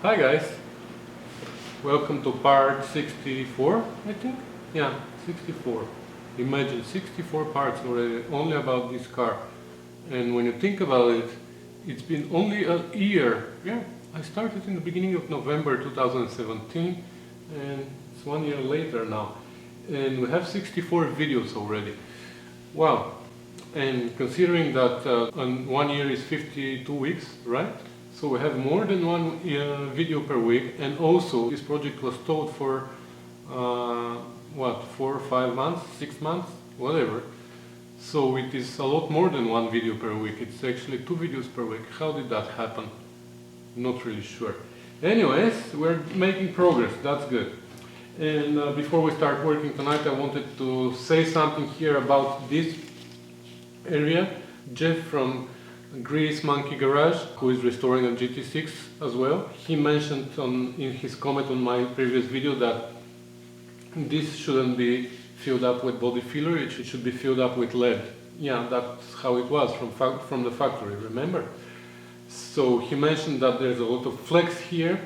Hi guys, welcome to part 64, I think? Yeah, 64. Imagine 64 parts already, only about this car. And when you think about it, it's been only a year. Yeah, I started in the beginning of November 2017 and it's 1 year later now. And we have 64 videos already. Wow. And considering that 1 year is 52 weeks, right? So we have more than one video per week, and also this project was taught for what, 4 or 5 months, 6 months, whatever. So it is a lot more than one video per week. It's actually 2 videos per week. How did that happen? Not really sure. Anyways, we're making progress. That's good. And before we start working tonight, I wanted to say something here about this area. Jeff from Grease Monkey Garage, who is restoring a GT6 as well, he mentioned in his comment on my previous video that this shouldn't be filled up with body filler, it should be filled up with lead. Yeah, that's how it was from the factory, remember? So he mentioned that there's a lot of flex here,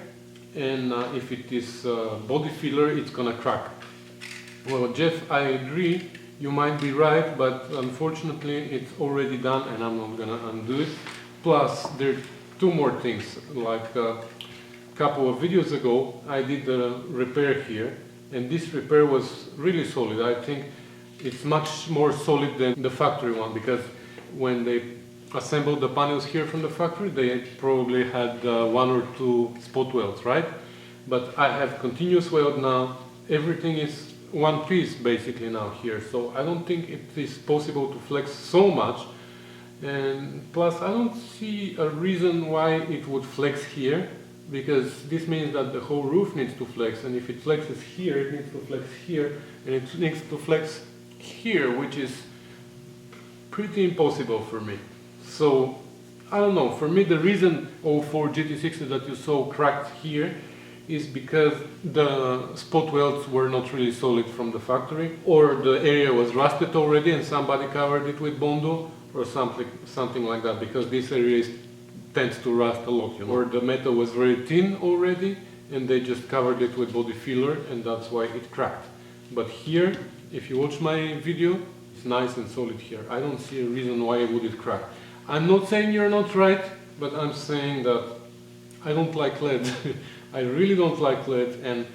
and if it is body filler, it's gonna crack. Well, Jeff, I agree. You might be right, but unfortunately it's already done and I'm not gonna undo it. Plus, there are 2 more things. Like a couple of videos ago, I did a repair here, and this repair was really solid. I think it's much more solid than the factory one, because when they assembled the panels here from the factory, they probably had 1 or 2 spot welds, right? But I have continuous weld now. Everything is one piece basically now here, so I don't think it is possible to flex so much, and plus I don't see a reason why it would flex here, because this means that the whole roof needs to flex, and if it flexes here, it needs to flex here, and it needs to flex here, which is pretty impossible for me. So I don't know, for me the reason for GT6 that you saw cracked here is because the spot welds were not really solid from the factory, or the area was rusted already and somebody covered it with Bondo, or something like that, because this area tends to rust a lot, you know. Or the metal was very thin already and they just covered it with body filler, and that's why it cracked. But here, if you watch my video, it's nice and solid here. I don't see a reason why would it crack. I'm not saying you're not right, but I'm saying that I don't like lead. I really don't like lead, and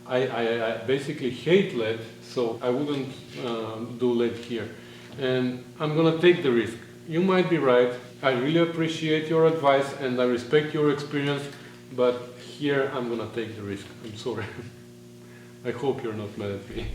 I basically hate lead, so I wouldn't do lead here. And I'm gonna take the risk. You might be right. I really appreciate your advice and I respect your experience, but here I'm gonna take the risk. I'm sorry. I hope you're not mad at me.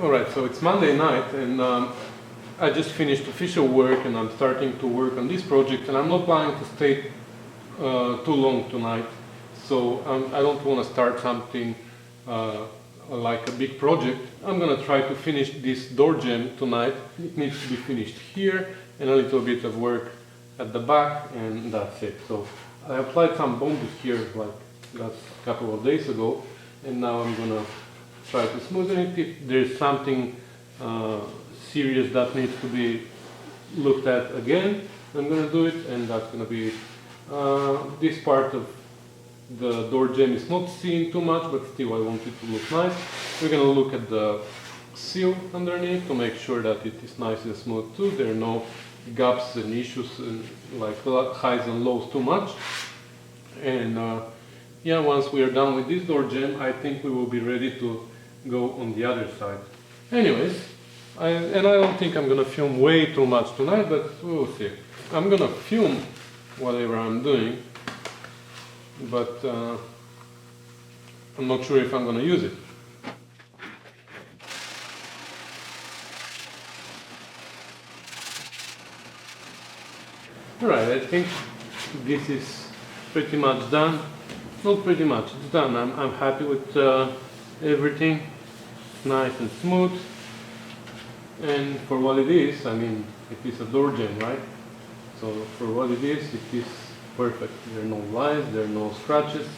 Alright, so it's Monday night and I just finished official work and I'm starting to work on this project, and I'm not planning to stay too long tonight. So I don't want to start something like a big project. I'm gonna try to finish this door jamb tonight. It needs to be finished here and a little bit of work at the back, and that's it. So I applied some bondage here like that's a couple of days ago, and now I'm gonna try to smoothen it. If there's something serious that needs to be looked at again, I'm gonna do it, and that's gonna be this part of the door jamb is not seen too much, but still I want it to look nice. We're gonna look at the seal underneath to make sure that it is nice and smooth too. There are no gaps and issues like highs and lows too much. And yeah, once we are done with this door jamb, I think we will be ready to go on the other side. Anyways, I don't think I'm gonna film way too much tonight, but we'll see. I'm gonna film whatever I'm doing, but I'm not sure if I'm gonna use it. Alright, I think this is pretty much done. Not pretty much, it's done. I'm happy with everything. Nice and smooth. And for what it is, I mean, it is a door jamb, right? So for what it is perfect. There are no lines, there are no scratches.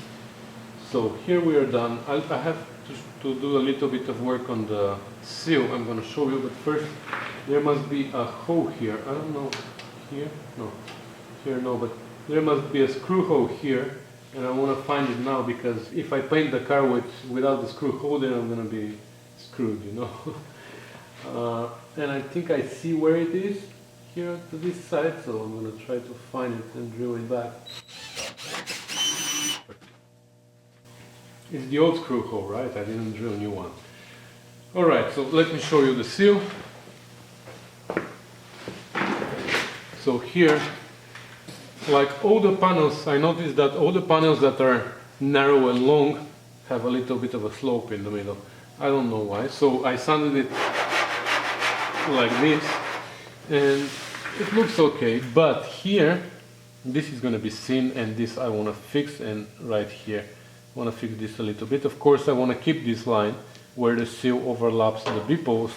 So here we are done. I have to do a little bit of work on the seal. I'm going to show you, but first there must be a hole here. I don't know, here? No, here no, but there must be a screw hole here, and I want to find it now, because if I paint the car without the screw hole, then I'm going to be screwed, you know. And I think I see where it is here to this side, so I'm going to try to find it and drill it back. It's the old screw hole, right? I didn't drill a new one. Alright, so let me show you the seal. So here, like all the panels, I noticed that all the panels that are narrow and long have a little bit of a slope in the middle. I don't know why. So I sanded it like this, and it looks okay. But here, this is going to be seen, and this I want to fix, and right here. I want to fix this a little bit. Of course, I want to keep this line where the seal overlaps the B-post.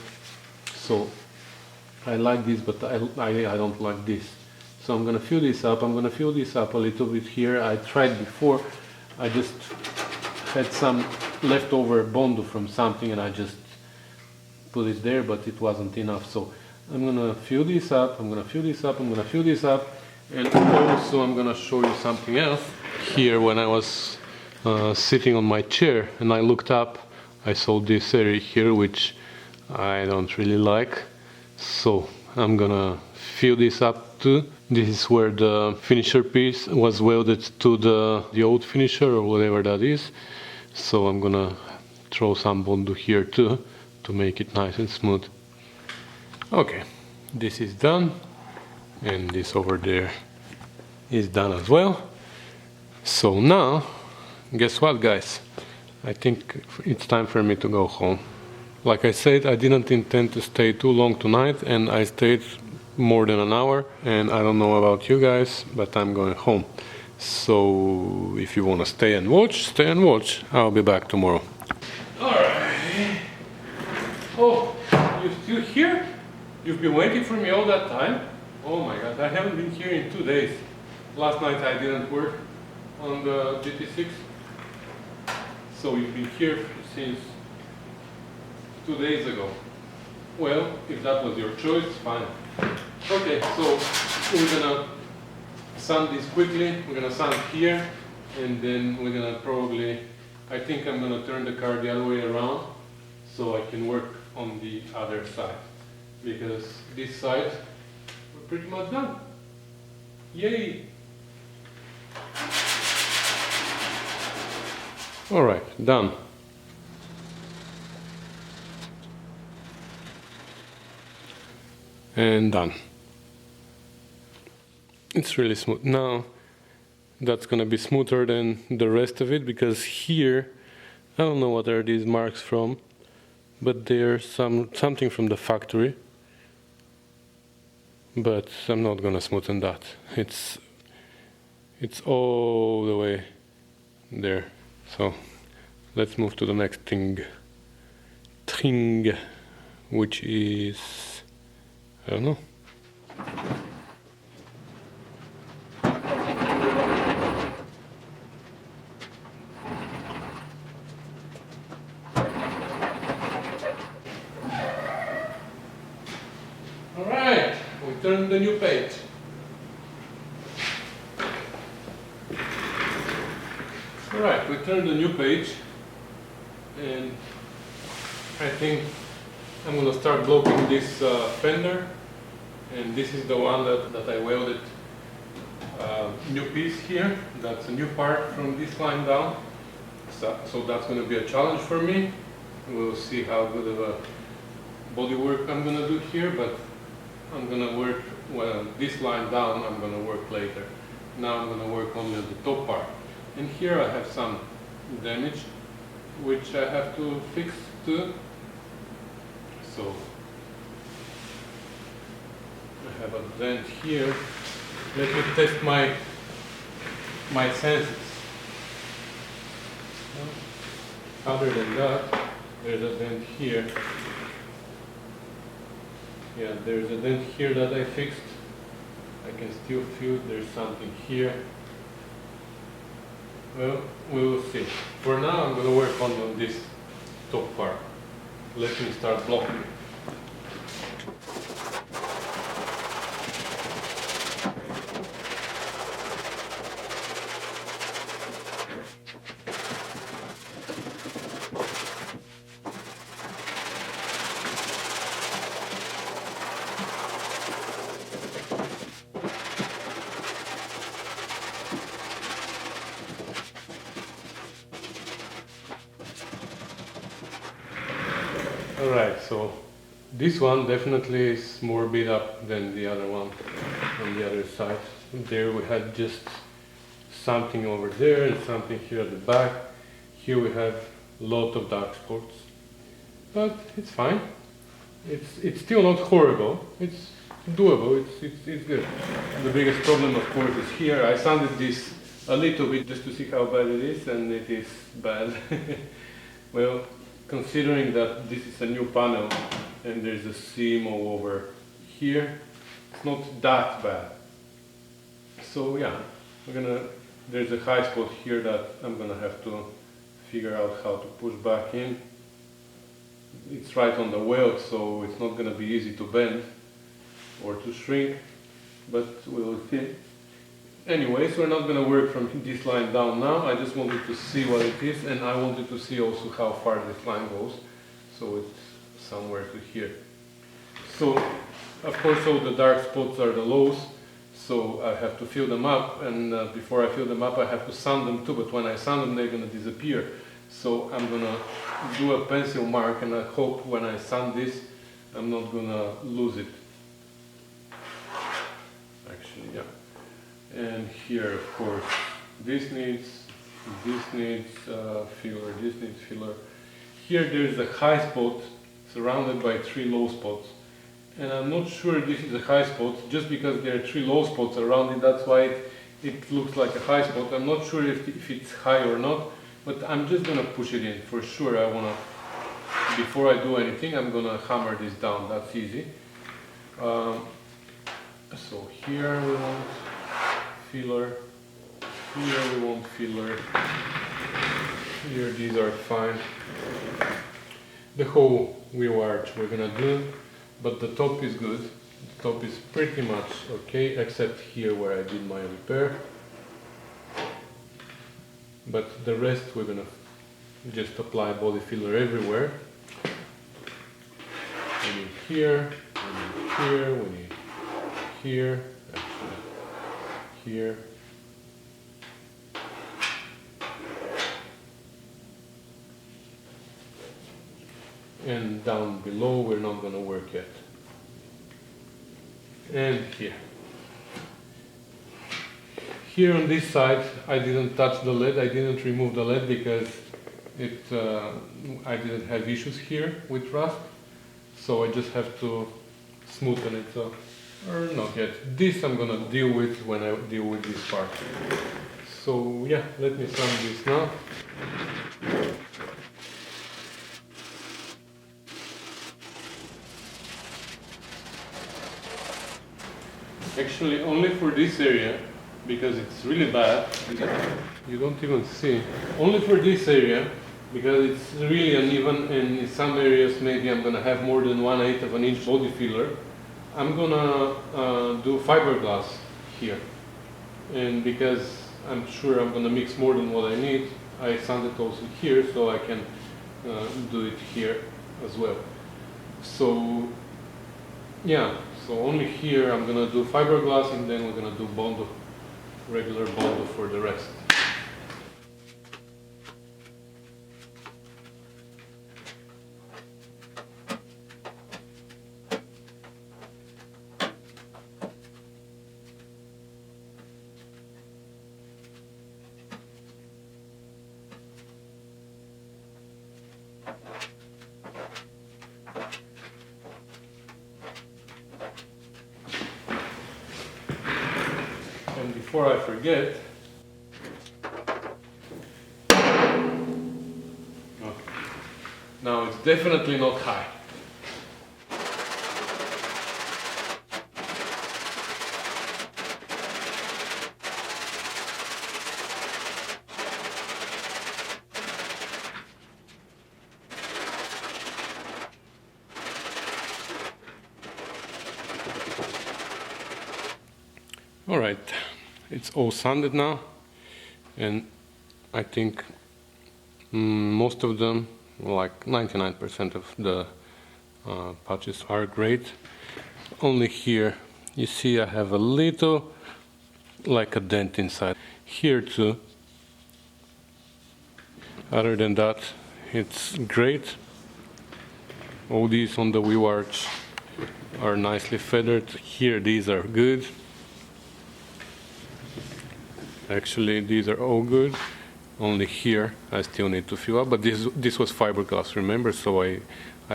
So I like this, but I don't like this. So I'm going to fill this up. I'm going to fill this up a little bit here. I tried before. I just had some leftover bondo from something, and I just put it there, but it wasn't enough. So I'm going to fill this up. I'm going to fill this up. I'm going to fill this up. And also I'm going to show you something else. Here, when I was sitting on my chair and I looked up, I saw this area here, which I don't really like. So I'm gonna fill this up too. This is where the finisher piece was welded to the old finisher, or whatever that is. So I'm gonna throw some bondo here too to make it nice and smooth. Okay, this is done, and this over there is done as well. So now, guess what, guys? I think it's time for me to go home. Like I said, I didn't intend to stay too long tonight, and I stayed more than an hour, and I don't know about you guys, but I'm going home. So if you want to stay and watch, stay and watch. I'll be back tomorrow. Alright. Oh, you're still here? You've been waiting for me all that time? Oh my god, I haven't been here in 2 days. Last night I didn't work on the GT6. So you've been here since 2 days ago. Well, if that was your choice, fine. Okay, so we're gonna sand this quickly. We're gonna sand here, and then we're gonna probably, I think I'm gonna turn the car the other way around so I can work on the other side, because this side we're pretty much done. Yay! Alright, done. And done. It's really smooth. Now that's gonna be smoother than the rest of it, because here, I don't know what are these marks from, but they're something from the factory. But I'm not gonna smoothen that. It's all the way there. So let's move to the next thing, which is, I don't know. All right, we turn the new page. Alright, we turned the new page, and I think I'm going to start blocking this fender, and this is the one that I welded new piece here. That's a new part from this line down, so that's going to be a challenge for me. We'll see how good of a bodywork I'm going to do here, but I'm going to work, well, this line down I'm going to work later. Now I'm going to work only on the top part. And here I have some damage which I have to fix too. So I have a dent here. Let me test my senses. Other than that, there's a dent here. Yeah, there's a dent here that I fixed. I can still feel there's something here. Well, we will see. For now I'm going to work on this top part. Let me start blocking. Alright, so this one definitely is more beat up than the other one on the other side. There we had just something over there and something here at the back. Here we have a lot of dark spots, but it's fine. It's still not horrible. It's doable. It's good. The biggest problem, of course, is here. I sanded this a little bit just to see how bad it is, and it is bad. Well, considering that this is a new panel and there's a seam all over here, it's not that bad. So yeah, there's a high spot here that I'm gonna have to figure out how to push back in. It's right on the weld, so it's not gonna be easy to bend or to shrink, but we'll see. Anyways, we're not going to work from this line down now. I just wanted to see what it is, and I wanted to see also how far this line goes. So it's somewhere to here. So, of course, all the dark spots are the lows, so I have to fill them up, and before I fill them up I have to sand them too, but when I sand them they're going to disappear. So I'm going to do a pencil mark, and I hope when I sand this I'm not going to lose it. Actually, yeah. And here, of course, this needs filler, this needs filler. Here there's a high spot surrounded by 3 low spots. And I'm not sure this is a high spot, just because there are 3 low spots around it, that's why it looks like a high spot. I'm not sure if it's high or not, but I'm just gonna push it in. For sure, before I do anything, I'm gonna hammer this down, that's easy. So here we want filler, here we want filler, here these are fine. The whole wheel arch we're gonna do, but the top is good. The top is pretty much okay, except here where I did my repair. But the rest we're gonna just apply body filler everywhere. We need here, we need here, we need here, actually here. And down below we're not going to work yet. And here. Here on this side I didn't touch the lead, I didn't remove the lead because I didn't have issues here with rust. So I just have to smoothen it, or not yet. This I'm gonna deal with when I deal with this part. So yeah, let me sand this now. Actually only for this area, because it's really bad. You don't even see. Only for this area, because it's really uneven, and in some areas maybe I'm gonna have more than 1/8 of an inch body filler. I'm gonna do fiberglass here, and because I'm sure I'm gonna mix more than what I need, I sand it also here so I can do it here as well. So yeah, so only here I'm gonna do fiberglass, and then we're gonna do bondo, regular bondo for the rest. And before I forget, now it's definitely not high. Alright, it's all sanded now, and I think most of them, like 99% of the patches are great. Only here, you see I have a little, like a dent inside. Here too. Other than that, it's great. All these on the wheel arch are nicely feathered. Here, these are good. Actually, these are all good. Only here I still need to fill up, but this was fiberglass, remember, so I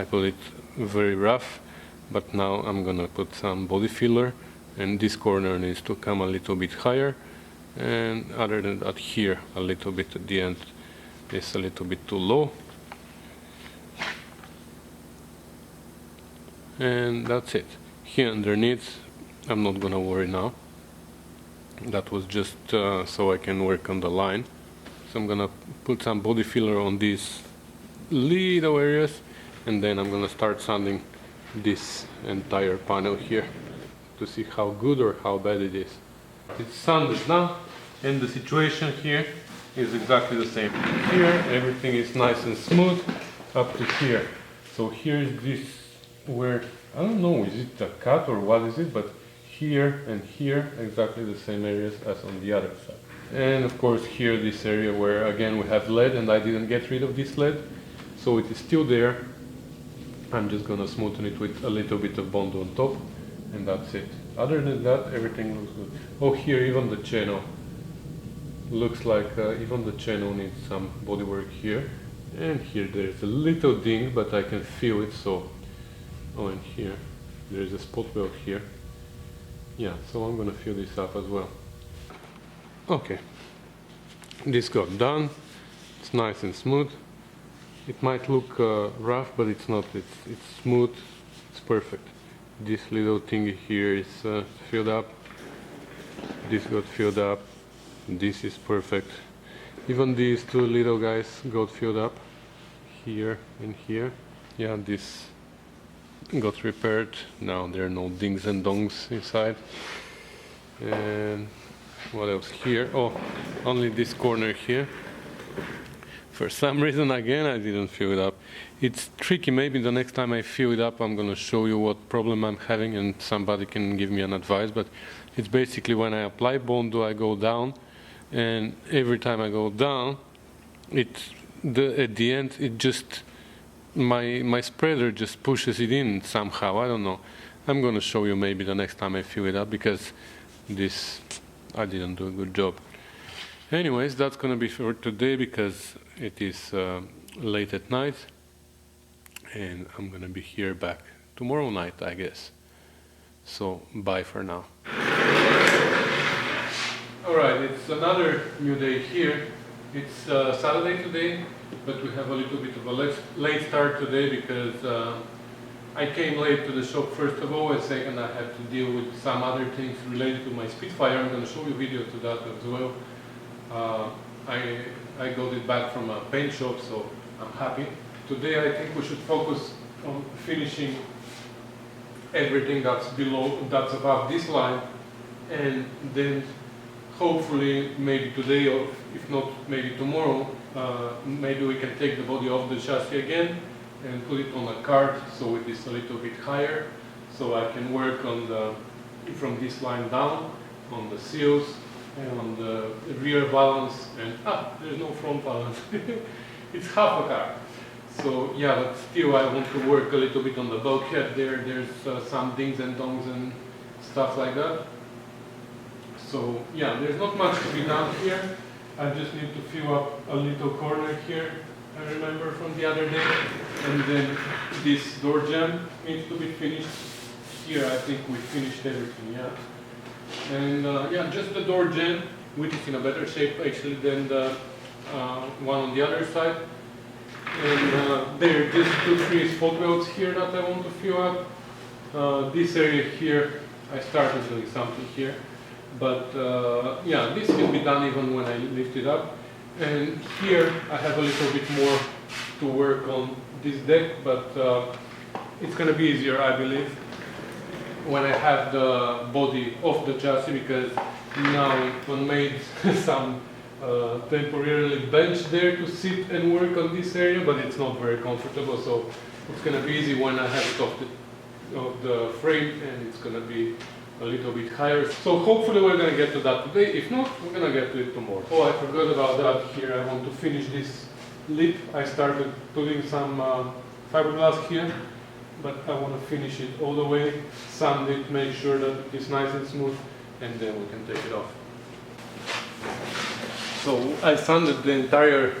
put it very rough, but now I'm gonna put some body filler, and this corner needs to come a little bit higher, and other than that, here a little bit at the end is a little bit too low, and that's it. Here underneath I'm not gonna worry now. That was just so I can work on the line. So I'm gonna put some body filler on these little areas, and then I'm gonna start sanding this entire panel here to see how good or how bad it is. It's sanded now, and the situation here is exactly the same. Here everything is nice and smooth up to here. So here is this where, I don't know, is it a cut or what is it, but here and here exactly the same areas as on the other side. And of course here this area where again we have lead, and I didn't get rid of this lead, so it is still there. I'm just gonna smoothen it with a little bit of Bond on top, and that's it. Other than that, everything looks good. Oh, here even the channel looks like even the channel needs some bodywork here, and here there's a little ding, but I can feel it. So, oh, and here there's a spot weld here. Yeah, so I'm gonna fill this up as well. Okay, this got done. It's nice and smooth. It might look rough, but it's not. It's smooth. It's perfect. This little thingy here is filled up. This got filled up. This is perfect. Even these two little guys got filled up. Here and here. Yeah, this got repaired. Now there are no dings and dongs inside. And what else here? Oh, only this corner here. For some reason, again, I didn't fill it up. It's tricky. Maybe the next time I fill it up, I'm gonna show you what problem I'm having, and somebody can give me an advice. But it's basically when I apply Bondo, I go down, and every time I go down, at the end, it just my spreader just pushes it in somehow. I don't know. I'm gonna show you maybe the next time I fill it up, because this I didn't do a good job. Anyways, that's gonna be for today, because it is late at night, and I'm gonna be here back tomorrow night, I guess. So bye for now. Alright, it's another new day here. It's Saturday today, but we have a little bit of a late start today, because I came late to the shop first of all, and second I had to deal with some other things related to my Spitfire. I'm going to show you a video to that as well. I got it back from a paint shop, so I'm happy. Today I think we should focus on finishing everything that's above this line, and then hopefully maybe today, or if not maybe tomorrow, maybe we can take the body off the chassis again and put it on a cart so it is a little bit higher, so I can work on from this line down on the sills and on the rear valance, and there's no front valance. It's half a car. So yeah, but still I want to work a little bit on the bulkhead there. There's some dings and dongs and stuff like that. So yeah, there's not much to be done here. I just need to fill up a little corner here, I remember from the other day. And then this door jamb needs to be finished. Here I think we finished everything, yeah. And yeah, just the door jamb, which is in a better shape actually than the one on the other side. And there are just 2-3 spot welds here that I want to fill up. This area here, I started doing something here. But yeah, this can be done even when I lift it up. And here I have a little bit more to work on this deck, but it's going to be easier, I believe, when I have the body of the chassis, because now it made some temporarily bench there to sit and work on this area, but it's not very comfortable, so it's gonna be easy when I have it off the frame, and it's gonna be a little bit higher. So hopefully we're gonna get to that today. If not, we're gonna get to it tomorrow. Oh, I forgot about that here. I want to finish this lip. I started putting some fiberglass here, but I want to finish it all the way, sand it, make sure that it is nice and smooth, and then we can take it off. So I sanded the entire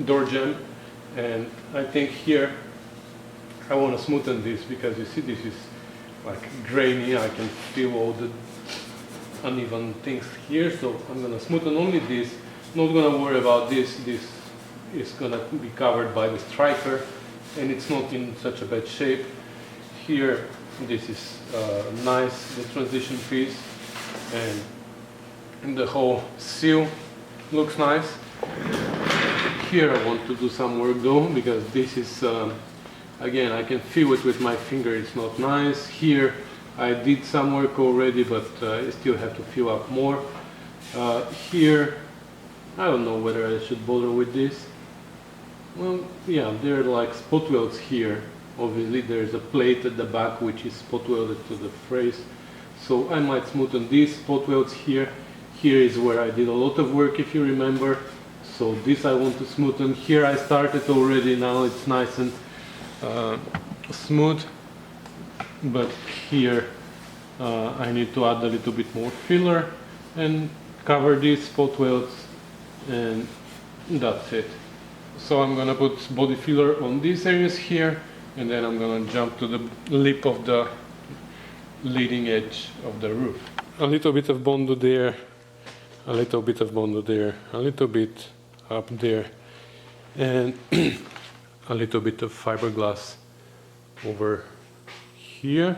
door jamb, and I think here I want to smoothen this, because you see this is like grainy. I can feel all the uneven things here, so I'm gonna smoothen only this. Not gonna worry about this. This is gonna be covered by the striker, and it's not in such a bad shape. Here, this is nice, the transition piece, and the whole seal looks nice. Here I want to do some work though, because this is again, I can feel it with my finger, it's not nice. Here I did some work already, but I still have to fill up more. Here, I don't know whether I should bother with this. Well, yeah, there are like spot welds here. Obviously there's a plate at the back which is spot welded to the face. So I might smoothen these spot welds here. Here is where I did a lot of work, if you remember. So this I want to smoothen. Here I started already, now it's nice and smooth, but here I need to add a little bit more filler and cover these spot welds, and that's it. So I'm gonna put body filler on these areas here, and then I'm gonna jump to the lip of the leading edge of the roof. A little bit of Bondo there, a little bit of Bondo there, a little bit up there, and a little bit of fiberglass over here.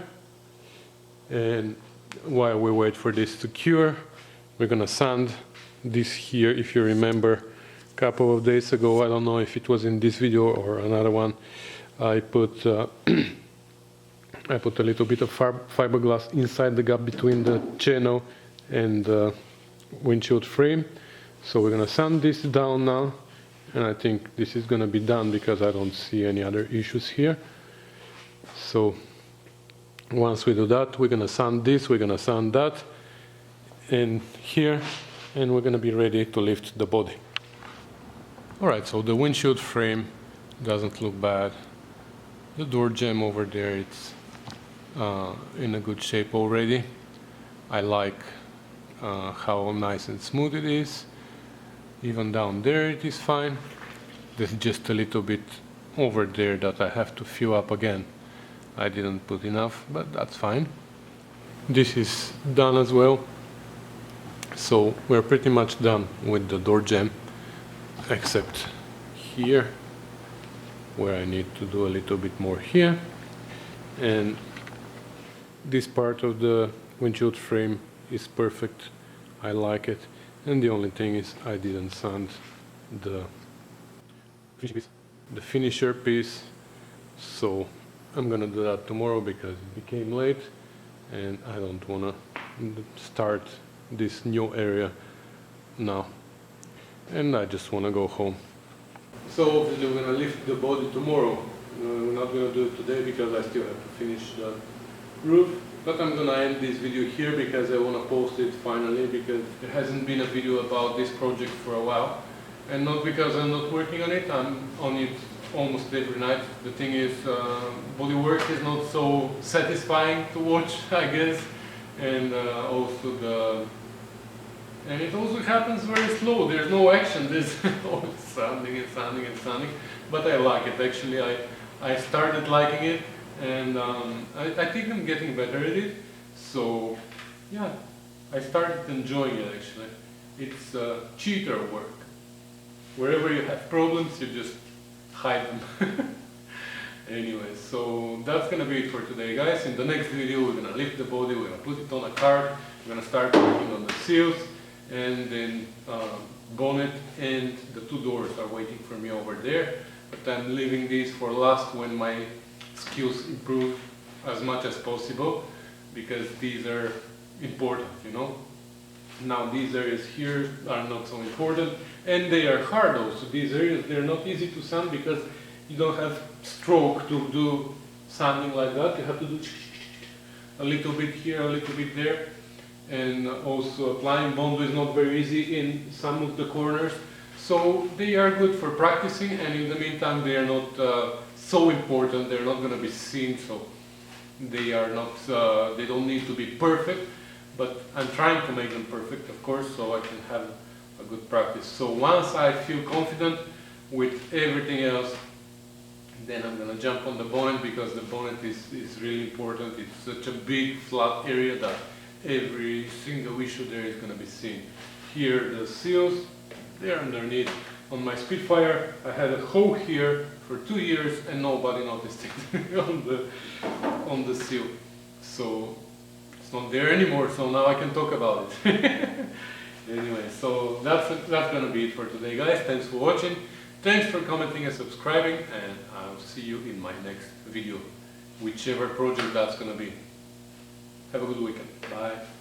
And while we wait for this to cure, we're gonna sand this here. If you remember, a couple of days ago, I don't know if it was in this video or another one, I put I put a little bit of fiberglass inside the gap between the channel and the windshield frame. So we're gonna sand this down now, and I think this is gonna be done because I don't see any other issues here. So once we do that, we're gonna sand this, we're gonna sand that, and here, and we're gonna be ready to lift the body. Alright, so the windshield frame doesn't look bad. The door jamb over there, it's in a good shape already. I like how nice and smooth it is. Even down there it is fine. There's just a little bit over there that I have to fill up again. I didn't put enough, but that's fine. This is done as well. So we're pretty much done with the door jamb, except here, where I need to do a little bit more here. And this part of the windshield frame is perfect. I like it. And the only thing is I didn't sand the finisher piece. So I'm gonna do that tomorrow because it became late and I don't wanna start this new area now. And I just wanna go home. So obviously we're gonna lift the body tomorrow. We're not gonna do it today because I still have to finish the roof. But I'm gonna end this video here because I wanna post it finally, because there hasn't been a video about this project for a while. And not because I'm not working on it, I'm on it almost every night. The thing is, Bodywork is not so satisfying to watch, I guess. And and it also happens very slow. There's no action. There's always sanding and sanding and sanding. But I like it. Actually, I started liking it, and I think I'm getting better at it. So, yeah, I started enjoying it actually. It's cheater work. Wherever you have problems, you just hide them. Anyway, so that's gonna be it for today, guys. In the next video, we're gonna lift the body, we're gonna put it on a cart, we're gonna start working on the sills, and then bonnet and the two doors are waiting for me over there. But I'm leaving these for last when my skills improve as much as possible. because these are important, you know. Now these areas here are not so important, and they are hard also. These areas, they're not easy to sand because you don't have stroke to do sanding like that. You have to do a little bit here, a little bit there, and also applying Bondo is not very easy in some of the corners. So they are good for practicing, and in the meantime they are not so important. They're not going to be seen, so they are not. They don't need to be perfect. But I'm trying to make them perfect, of course, so I can have a good practice. So once I feel confident with everything else, then I'm gonna jump on the bonnet, because the bonnet is really important. It's such a big flat area that every single issue there is gonna be seen. Here the seals, they're underneath. On my Spitfire I had a hole here for 2 years and nobody noticed it on the seal. So it's not there anymore, so now I can talk about it. Anyway, so that's gonna be it for today, guys. Thanks for watching. Thanks for commenting and subscribing, and I'll see you in my next video, whichever project that's gonna be. Have a good weekend. Bye.